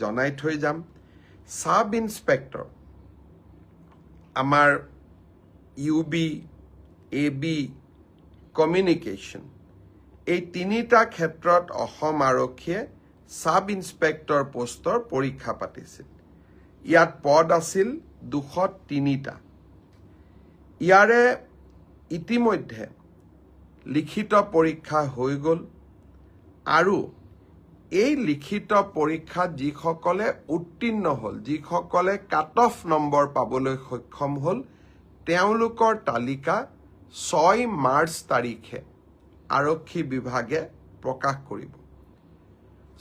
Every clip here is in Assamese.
জনাই থৈ যাম সাব ইন্সপেক্টৰ আমাৰ ইউবি এবি কমিউনিকেশ্যন এই তিনিটা ক্ষেত্ৰত অসম আৰক্ষীয়ে সাব ইন্সপেক্টৰ পোষ্টৰ পৰীক্ষা পাতিছিল ইয়াত পদ আছিল 203টা ইয়াৰে ইতিমধ্যে লিখিত পৰীক্ষা হৈ গ'ল আৰু এই লিখিত পৰীক্ষাত যিসকলে উত্তীৰ্ণ হ'ল যিসকলে কাট অফ নম্বৰ পাবলৈ সক্ষম হ'ল তেওঁলোকৰ তালিকা 6 মাৰ্চ তাৰিখে আৰক্ষী বিভাগে প্ৰকাশ কৰিব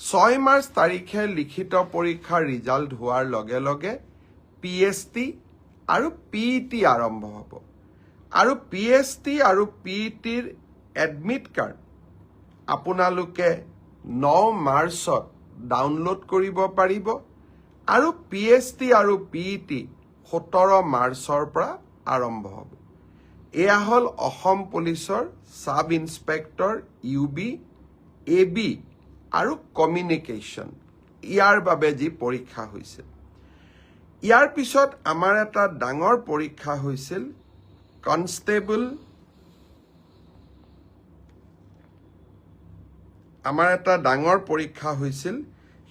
6 মাৰ্চ তাৰিখে লিখিত পৰীক্ষাৰ ৰিজাল্ট হোৱাৰ লগে লগে পিএছটি আৰু পিইটি আৰম্ভ হ'ব আৰু পিএছটি আৰু পিইটিৰ এডমিট কাৰ্ড আপোনালোকে 9 মাৰ্চত ডাউনলোড কৰিব পাৰিব আৰু পিএছটি আৰু পিইটি 17 মাৰ্চৰ পৰা আৰম্ভ হ'ব এয়া হ'ল অসম পুলিচৰ সাব ইন্সপেক্টৰ ইউবি এবি আৰু কমিউনিকেশ্যন ইয়াৰ বাবে যি পৰীক্ষা হৈছিল ইয়াৰ পিছত আমাৰ এটা ডাঙৰ পৰীক্ষা হৈছিল কনষ্টেবল আমাৰ এটা ডাঙৰ পৰীক্ষা হৈছিল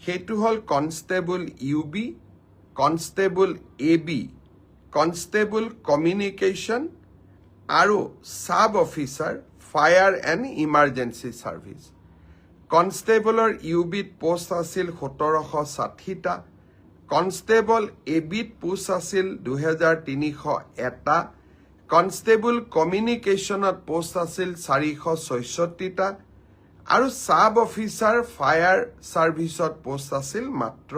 সেইটো হ'ল constable UB constable AB constable communication আৰু sub officer fire and emergency service কনষ্টেবলৰ ইউবিত পোষ্ট আছিল 1760টা কনষ্টেবল এবিত পোষ্ট আছিল 2301টা কনষ্টেবল কমিউনিকেশ্যনত পোষ্ট আছিল 466টা আৰু সাব অফিচাৰ ফায়াৰ ছাৰ্ভিচত পোষ্ট আছিল মাত্ৰ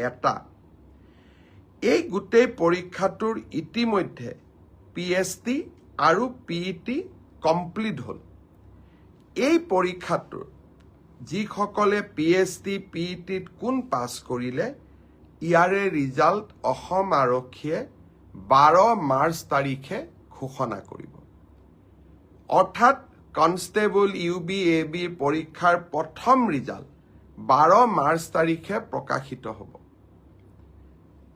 এটা এই গোটেই পৰীক্ষাটোৰ ইতিমধ্যে পিএছটি আৰু পিইটি কমপ্লিট হ'ল এই পৰীক্ষাটোৰ যিসকলে পিএছটি পিইটিত কোন পাছ কৰিলে ইয়াৰে ৰিজাল্ট অসম আৰক্ষীয়ে 12 মাৰ্চ তাৰিখে ঘোষণা কৰিব অৰ্থাৎ কনষ্টেবল ইউবি এবি পৰীক্ষাৰ প্ৰথম ৰিজাল্ট 12 মাৰ্চ তাৰিখে প্ৰকাশিত হ'ব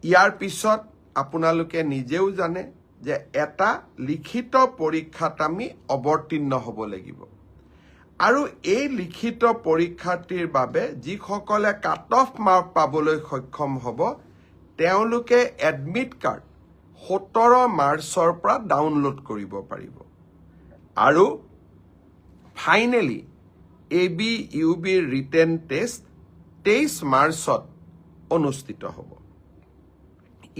ইয়াৰ পিছত আপোনালোকে নিজেও জানে যে এটা লিখিত পৰীক্ষাত আমি অৱতীৰ্ণ হ'ব লাগিব আৰু এই লিখিত পৰীক্ষাটিৰ বাবে যিসকলে কাট অফ মাৰ্ক পাবলৈ সক্ষম হ'ব তেওঁলোকে এডমিট কাৰ্ড 17 মাৰ্চৰ পৰা ডাউনলোড কৰিব পাৰিব আৰু ফাইনেলি এবি ইউবিৰ ৰিটেন টেষ্ট 23 মাৰ্চত অনুষ্ঠিত হ'ব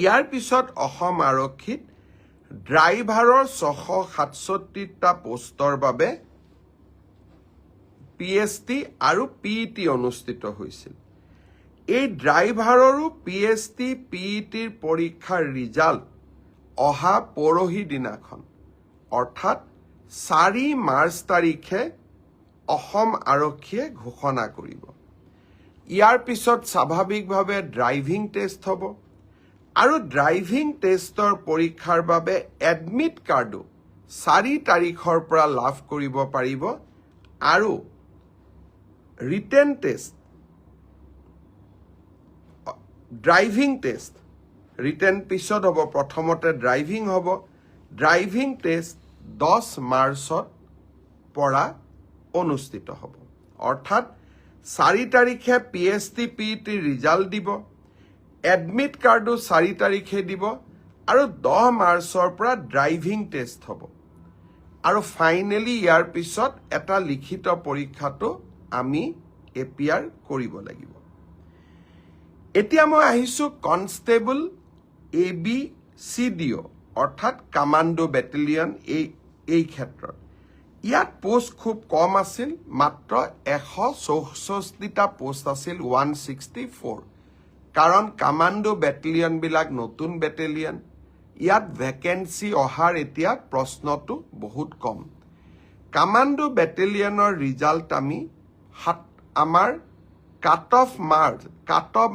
ইয়াৰ পিছত অসম আৰক্ষীত ড্ৰাইভাৰৰ 667টা পোষ্টৰ বাবে পিএছটি আৰু পিইটি অনুষ্ঠিত হৈছিল এই ড্ৰাইভাৰৰো পিএছটি পিইটিৰ পৰীক্ষাৰ ৰিজাল্ট অহা পৰহি দিনাখন অৰ্থাৎ 4 মাৰ্চ তাৰিখে অসম আৰক্ষীয়ে ঘোষণা কৰিব ইয়াৰ পিছত স্বাভাৱিকভাৱে ড্ৰাইভিং টেষ্ট হ'ব আৰু ড্ৰাইভিং টেষ্টৰ পৰীক্ষাৰ বাবে এডমিট কাৰ্ডো 4 তাৰিখৰ পৰা লাভ কৰিব পাৰিব আৰু written test driving test written পিছত হ'ব প্ৰথমতে ড্ৰাইভিং হ'ব ড্ৰাইভিং টেষ্ট 10 মাৰ্চত পৰা অনুষ্ঠিত হ'ব অৰ্থাৎ 4 তাৰিখে পিএছটি পিইটিৰ ৰিজাল্ট দিব এডমিট কাৰ্ডো 4 তাৰিখে দিব আৰু 10 মাৰ্চৰ পৰা ড্ৰাইভিং টেষ্ট হ'ব আৰু ফাইনেলি ইয়াৰ পিছত এটা লিখিত পৰীক্ষাটো আমি এপিয়াৰ কৰিব লাগিব এতিয়া মই আহিছোঁ কনষ্টেবল এবি চিডিঅ অৰ্থাৎ কামাণ্ডো বেটেলিয়ন এই ক্ষেত্ৰত ইয়াত পোষ্ট খুব কম আছিল মাত্ৰ 164টা পোষ্ট আছিল 164 কাৰণ কামাণ্ডো বেটেলিয়নবিলাক নতুন বেটেলিয়ন ইয়াত ভেকেন্সি অহাৰ এতিয়া প্ৰশ্নটো বহুত কম কামাণ্ডো বেটেলিয়নৰ ৰিজাল্ট আমি আমাৰ কাট অফ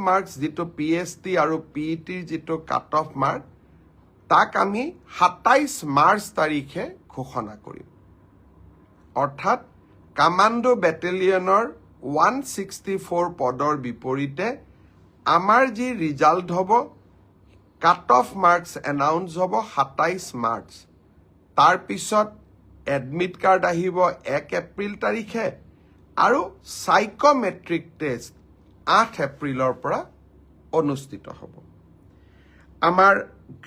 মাৰ্কছ যিটো পিএছটি আৰু পিইটিৰ যিটো কাট অফ মাৰ্ক তাক আমি 27 মাৰ্চ তাৰিখে ঘোষণা কৰিম অৰ্থাৎ কামাণ্ডো বেটেলিয়নৰ 164 পদৰ বিপৰীতে আমাৰ যি ৰিজাল্ট হ'ব কাট অফ মাৰ্কছ এনাউন্স হ'ব 27 মাৰ্চ তাৰপিছত এডমিট কাৰ্ড আহিব 1 এপ্ৰিল তাৰিখে আৰু সাইকোমেট্ৰিক টেষ্ট 8 এপ্ৰিলৰ পৰা অনুষ্ঠিত হ'ব আমাৰ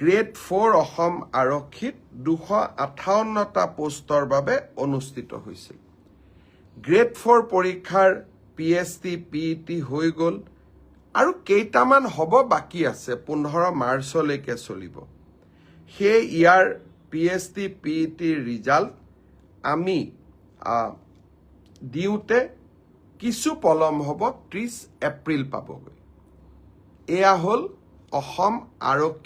গ্ৰেড 4 অসম আৰক্ষীত 258টা পোষ্টৰ বাবে অনুষ্ঠিত হৈছিল গ্ৰেড 4 পৰীক্ষাৰ PST PET হৈ গ'ল আৰু কেইটামান হ'ব বাকি আছে 15 মাৰ্চলৈকে চলিব সেই ইয়াৰ PST PET ৰিজাল্ট আমি দিওঁতে কিছু পলম হ'ব 30 এপ্ৰিল পাবগৈ এয়া হ'ল অসম আৰক্ষী